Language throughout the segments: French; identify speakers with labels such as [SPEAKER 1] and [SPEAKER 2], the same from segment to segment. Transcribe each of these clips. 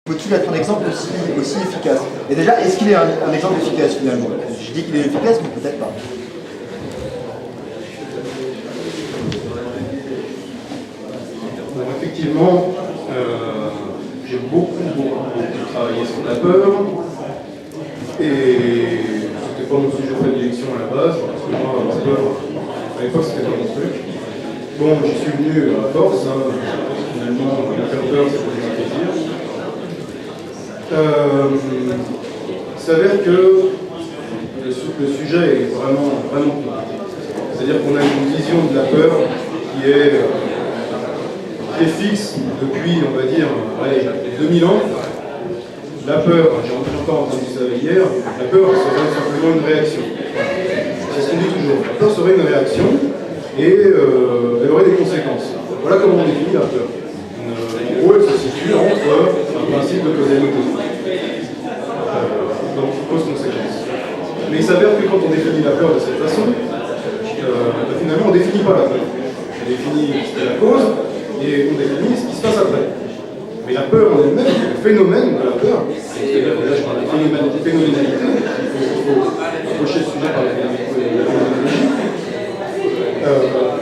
[SPEAKER 1] Peut-il être un exemple aussi efficace? Et déjà, est-ce qu'il est un exemple efficace finalement? Je dis qu'il est efficace, mais peut-être pas.
[SPEAKER 2] Bon, effectivement, j'ai beaucoup travaillé sur la peur. Et c'était pas mon sujet de prédilection à la base, parce que moi, la peur, à l'époque, c'était pas mon truc. Bon, j'y suis venu à force, hein. Finalement, la faire peur, c'est pour les plaisir. Il s'avère que le sujet est vraiment compliqué. C'est-à-dire qu'on a une vision de la peur qui est fixe depuis, on va dire, 2000 ans. La peur, j'ai encore entendu ça hier, la peur serait simplement une réaction. C'est ce qu'on dit toujours. La peur serait une réaction et elle aurait des conséquences. Voilà comment on définit la peur. En gros, elle se situe entre un principe de causalité. Donc, cause-conséquence. Mais il s'avère que quand on définit la peur de cette façon, finalement, on ne définit pas la peur. On définit ce qu'est la cause et on définit ce qui se passe après. Mais la peur en elle-même, le phénomène de la peur, c'est-à-dire que là je parle de phénoménalité, il faut approcher le sujet par la phénoménologie,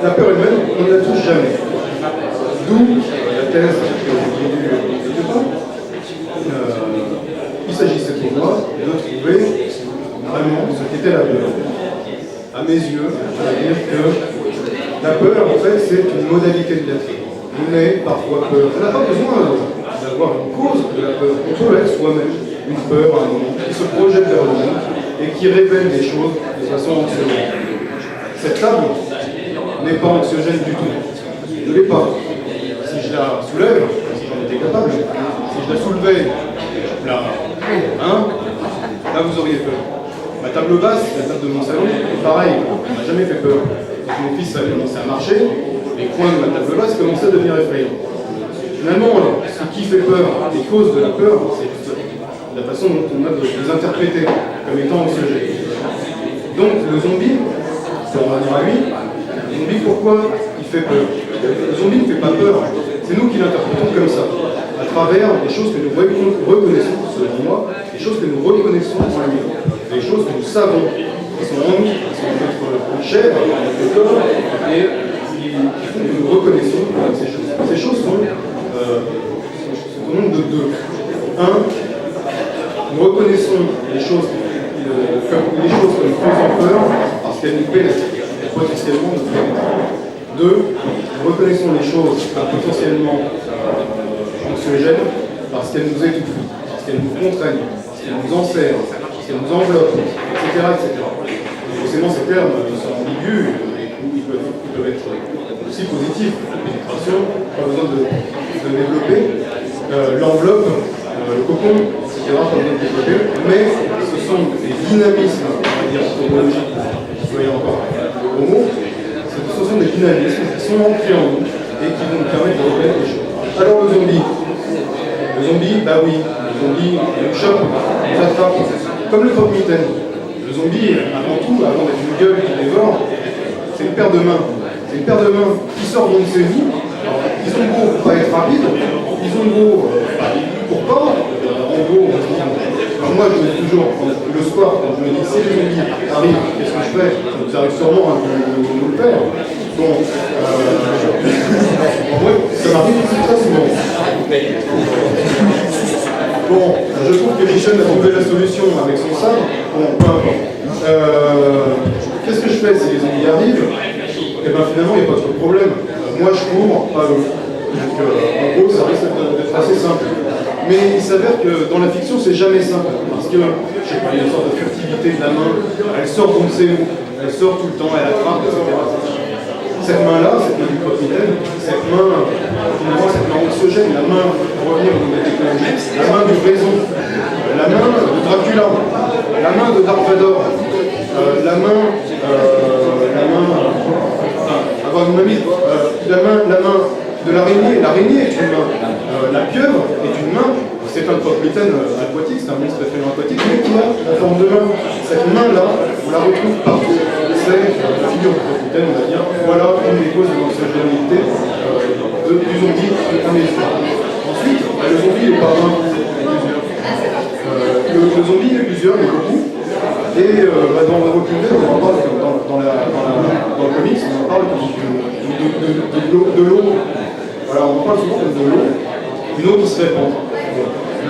[SPEAKER 2] la peur elle-même, on ne la touche jamais. D'où la thèse que j'ai lue au départ. Il s'agissait pour moi de trouver vraiment ce qu'était la peur. À mes yeux, c'est-à-dire que la peur, en fait, c'est une modalité de l'être. On est parfois peur. On n'a pas besoin d'avoir une cause de la peur. On peut être soi-même une peur à un moment qui se projette vers le monde et qui révèle des choses de façon anxiogène. Cette table n'est pas anxiogène du tout. Elle ne l'est pas. Si je la soulève, si j'en étais capable, si je la soulevais, là vous auriez peur. Ma table basse, la table de mon salon, pareil, elle m'a jamais fait peur. Quand mon fils a commencé à marcher, les coins de ma table basse commençaient à devenir effrayants. Finalement, ce qui fait peur, les causes de la peur, c'est la façon dont on a de les interpréter comme étant anxiogènes. Donc le zombie, pour revenir à lui, le zombie, pourquoi il fait peur? Le zombie ne fait pas peur, c'est nous qui l'interprétons comme ça, à travers les choses que nous reconnaissons, selon moi, les choses que nous reconnaissons en lui, les choses que nous savons, qui sont en nous, qui sont notre chair, notre corps, et qui font que nous reconnaissons ces choses. Ces choses sont au nombre de deux. Un, nous reconnaissons les choses comme nous faisant peur parce qu'elles nous pénètrent, potentiellement nous pénètrent. Deux, nous reconnaissons les choses comme potentiellement anxiogènes parce qu'elles nous étouffent, parce qu'elles nous contraignent, parce qu'elles nous enserrent, parce qu'elles nous enveloppent, etc. Forcément, ces termes sont ambigus et ils peuvent être aussi positifs. La pénétration, pas besoin de développer. L'enveloppe, le cocon, etc., pas besoin de développer. Mais ce sont des dynamismes, on va dire, anthropologiques, vous voyez encore le gros mot, ce sont des dynamismes qui sont ancrés en nous et qui vont nous permettre de reconnaître les choses. Alors le zombie, bah oui, le zombie, il nous chope, il nous attrape, comme le croque-mitaine. Le zombie, avant tout, avant d'être une gueule qui dévore, c'est une paire de mains. C'est une paire de mains qui sort de ses vies. Ils ont beau pas être rapides, ils ont beau pour pas, en gros, moi je me dis toujours, le soir, quand je me dis si les zombies arrivent, qu'est-ce que je fais? Ils arrivent sûrement à nous le faire. Bon, en vrai, ça m'arrive très souvent. Bon, je trouve que Michel a trouvé la solution avec son sabre. Bon, peu importe. Qu'est-ce que je fais si les zombies arrivent? Eh bien finalement, il n'y a pas trop de problème. Moi je cours, pas eux. Donc en gros, ça risque d'être assez simple. Mais il s'avère que dans la fiction, c'est jamais simple. Parce que, je sais pas, il y a une sorte de furtivité de la main, elle sort d'on ne sait où, elle sort tout le temps, elle attrape, etc. Cette main-là, cette main du croque-mitaine, cette main, finalement, cette main anxiogène, la main, pour revenir au monde technologique, la main du raison, la main de Dracula, la main de Dark Vador, la main de l'araignée. L'araignée est une main. La pieuvre est une main. C'est un croque-mitaine aquatique, c'est un monstre effrayant aquatique, mais qui a la forme de main. Cette main-là, on la retrouve partout. C'est la figure du croque-mitaine, on va dire. Voilà une des causes de l'anxiogénéité du zombie à mes yeux. Ensuite, le zombie n'est pas un. de zombies, il y en a plusieurs, il y en a beaucoup. Et dans le Walking Dead, on en parle dans le comics, on en parle de l'eau. Voilà, on en parle souvent de l'eau. Une eau qui se répand.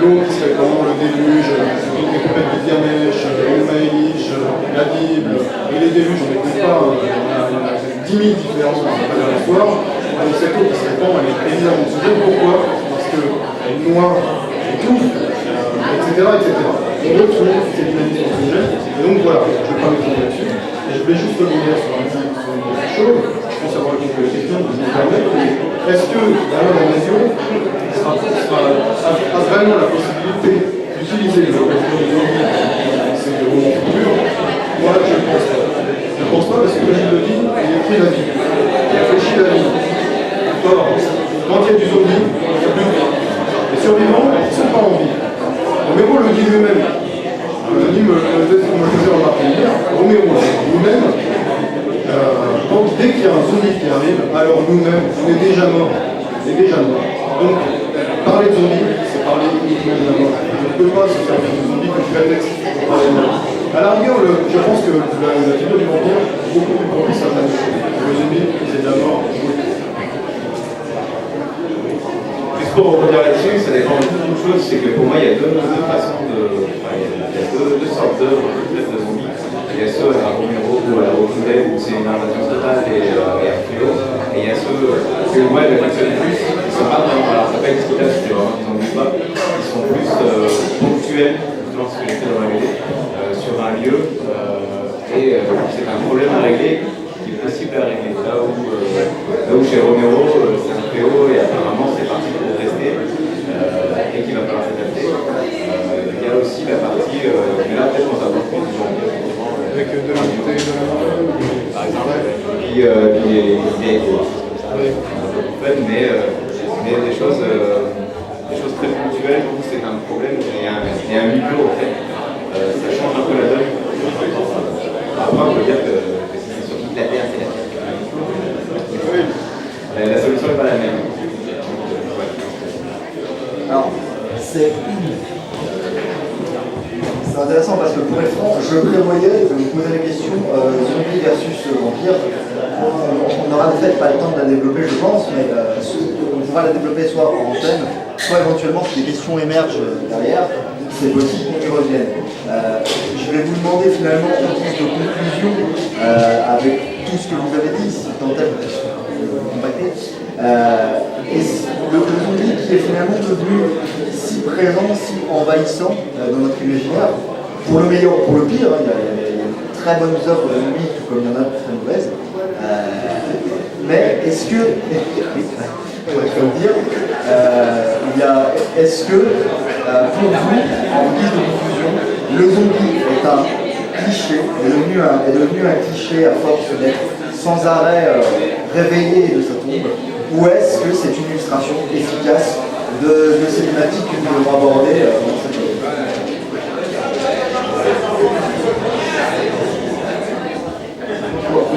[SPEAKER 2] L'eau qui se répand, le déluge, les compètes de Gilgamesh, Ilmaïch, la Bible, et les déluges, on n'écoute pas, il y en a 10 000 différences dans l'histoire. Donc cette eau qui se répand, elle est évidemment sujet. Pourquoi? Parce qu'elle noie, elle étouffe, etc. On veut trouver cette dynamique dans le sujet. Et donc voilà, je ne vais pas m'étendre là-dessus. Et je voulais juste revenir sur une petite chose. Je pense avoir quelques questions que je vous permets. Est-ce que Alain Damasio a vraiment la possibilité d'utiliser les occasions de zombies c'est de romans futurs? Moi, je ne pense pas. Je ne pense pas parce que comme je le dis, il a écrit la vie. Il a réfléchi la vie. Or, quand il y a du zombie, il n'y a plus de vie. Les survivants, ils ne sont pas en vie. Roméo le dit lui-même. Le dit, me le faisait remarquer hier. Roméo lui-même, dès qu'il y a un zombie qui arrive, alors nous-mêmes, on est déjà morts. On est déjà morts. Donc, parler de zombie, c'est parler uniquement de la mort. On ne peut pas se servir de zombie comme prétexte pour parler de mort. À la rigueur, je pense que la figure du vampire est beaucoup plus propice à la chose. Le zombie, c'est de la mort.
[SPEAKER 3] Juste pour revenir là-dessus, ça dépend d'une chose, c'est que pour moi, il y a deux façons de. Enfin, il y a deux sortes d'œuvres de zombies. Il y a ceux à la Romero ou à la Walking Dead où c'est une invasion totale et un fléau. Et il y a ceux que moi, je fonctionne plus, qui sont pas vraiment. Alors, ça peut être efficace, c'est vraiment qu'ils n'en disent pas. Ils sont plus ponctuels, justement ce que j'ai fait dans la BD, sur un lieu. Et c'est un problème à régler qui est possible à régler. Là où chez Romero, c'est un fléau et apparemment c'est parti pour rester et qu'il va falloir s'adapter. Il y a aussi la partie, mais là peut-être qu'on s'approche plus du genre
[SPEAKER 2] avec de la montée de la mort,
[SPEAKER 3] par exemple, qui est mais des choses très ponctuelles où c'est un problème et un milieu en fait. Ça change un peu la donne. Après on peut dire que c'est sur toute la Terre, c'est la Terre. La solution n'est pas la même.
[SPEAKER 1] Alors, c'est intéressant parce que pour être franc, je prévoyais de vous poser la question zombie versus vampire. On n'aura en fait pas le temps de la développer, je pense, mais on pourra la développer soit en antenne, soit éventuellement si des questions émergent derrière, c'est possible qu'on y revienne. Je vais vous demander finalement en guise de conclusion, avec tout ce que vous avez dit, si tant est que vous contactez, et le zombie qui est finalement devenu si présent, si envahissant dans notre imaginaire, pour le meilleur ou pour le pire, il y a de très bonnes œuvres de zombie, tout comme il y en a de très mauvaises. Mais est-ce que, est-ce que pour vous, en guise de conclusion, le zombie est un cliché, est devenu un cliché à force d'être sans arrêt réveillé de sa tombe, ou est-ce que c'est une illustration efficace de ces thématiques que nous allons aborder dans cette vidéo?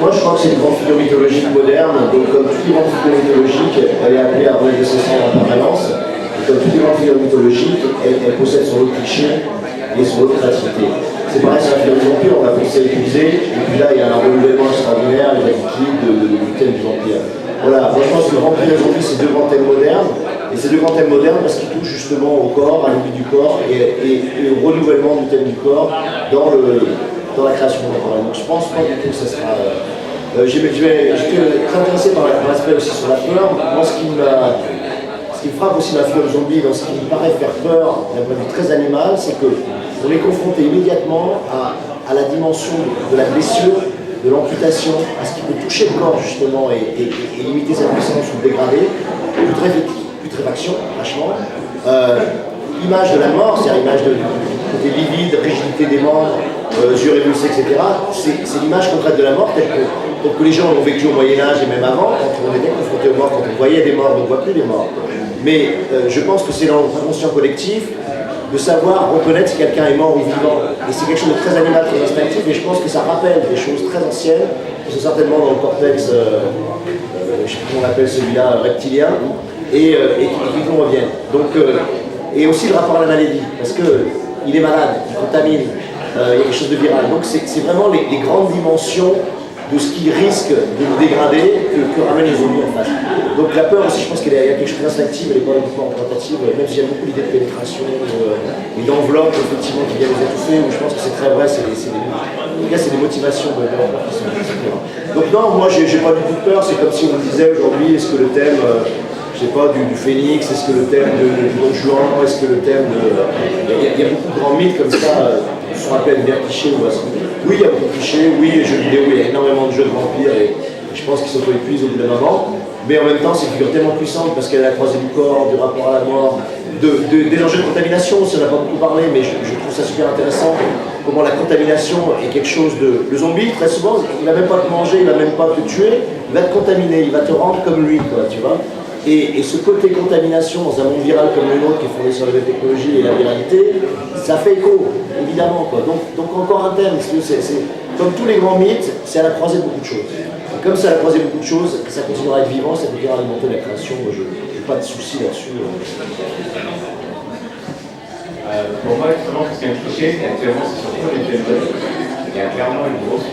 [SPEAKER 4] Moi, je crois que c'est une grande figure mythologique moderne, donc comme toutes les grandes figures mythologiques, elle est appelée à renaître de ses cendres en permanence. Et comme toutes les grandes figures mythologiques, elle possède son lot de clichés et son lot de créativité. C'est pareil sur la figure du vampire, on a pensé à l'utiliser, et puis là, il y a un renouvellement extraordinaire, les attitudes du thème du vampire. Voilà, moi je pense que le vampire et le zombie, c'est deux grands thèmes modernes, et c'est deux grands thèmes modernes parce qu'ils touchent justement au corps, à l'oubli du corps, et au renouvellement du thème du corps dans la création contemporaine. Donc je pense pas du tout que ça sera... J'étais très intéressé par l'aspect aussi sur la peur. Moi, ce qui me frappe aussi dans la figure zombie, dans ce qui me paraît faire peur d'un point de vue très animal, c'est qu'on est confronté immédiatement à la dimension de la blessure, de l'amputation, à ce qui peut toucher le corps justement et limiter sa puissance ou le dégrader, putréfaction, vachement. L'image de la mort, c'est-à-dire l'image de côté livide, rigidité des membres, yeux révulsés, etc. C'est l'image concrète de la mort telle que les gens l'ont vécu au Moyen-Âge et même avant, quand on était confronté aux morts, quand on voyait des morts, on ne voit plus des morts. Mais je pense que c'est dans notre inconscient collectif de savoir reconnaître si quelqu'un est mort ou vivant. Et c'est quelque chose de très animal, très instinctif, et je pense que ça rappelle des choses très anciennes, qui sont certainement dans le cortex, je ne sais plus comment on appelle celui-là, reptilien, et qui nous reviennent. Donc, et aussi le rapport à la maladie, parce que il est malade, il contamine, il y a quelque chose de viral. Donc c'est vraiment les grandes dimensions de ce qui risque de nous dégrader que ramènent les zombies en face. Donc la peur aussi, je pense qu'il y a quelque chose d'instinctif, elle n'est pas uniquement représentative, même si j'aime beaucoup l'idée de pénétration et d'enveloppe effectivement qui vient les étouffer, où je pense que c'est très vrai, en tout cas c'est des motivations de l'enveloppe qui sont différentes. Donc non, moi j'ai pas du tout peur, c'est comme si on me disait aujourd'hui, est-ce que le thème, je sais pas, du phénix, est-ce que le thème du Don Juan, est-ce que le thème de... Il y a beaucoup de grands mythes comme ça, sur un peu bien clichés. Oui, il y a beaucoup de clichés, oui, les jeux vidéo, il y a énormément de jeux de vampires et je pense qu'ils s'auto-épuisent au bout d'un moment. Mais en même temps, c'est une figure tellement puissante parce qu'elle a la croisée du corps, du rapport à la mort, des enjeux de contamination, si on n'a pas beaucoup parlé, mais je trouve ça super intéressant. Comment la contamination est quelque chose de... Le zombie, très souvent, il ne va même pas te manger, il ne va même pas te tuer, il va te contaminer, il va te rendre comme lui, quoi, tu vois. Et ce côté contamination dans un monde viral comme le nôtre qui est fondé sur la technologie et la viralité, ça fait écho, évidemment, quoi. Donc encore un thème, c'est comme tous les grands mythes, c'est à la croisée de beaucoup de choses. Et comme c'est à la croisée de beaucoup de choses, ça continuera à être vivant, ça continuera à alimenter la création. Moi, je n'ai pas de souci là-dessus.
[SPEAKER 3] Pour moi, justement, ce qui est un cliché, actuellement, c'est surtout les jeunes. Il y a clairement une grosse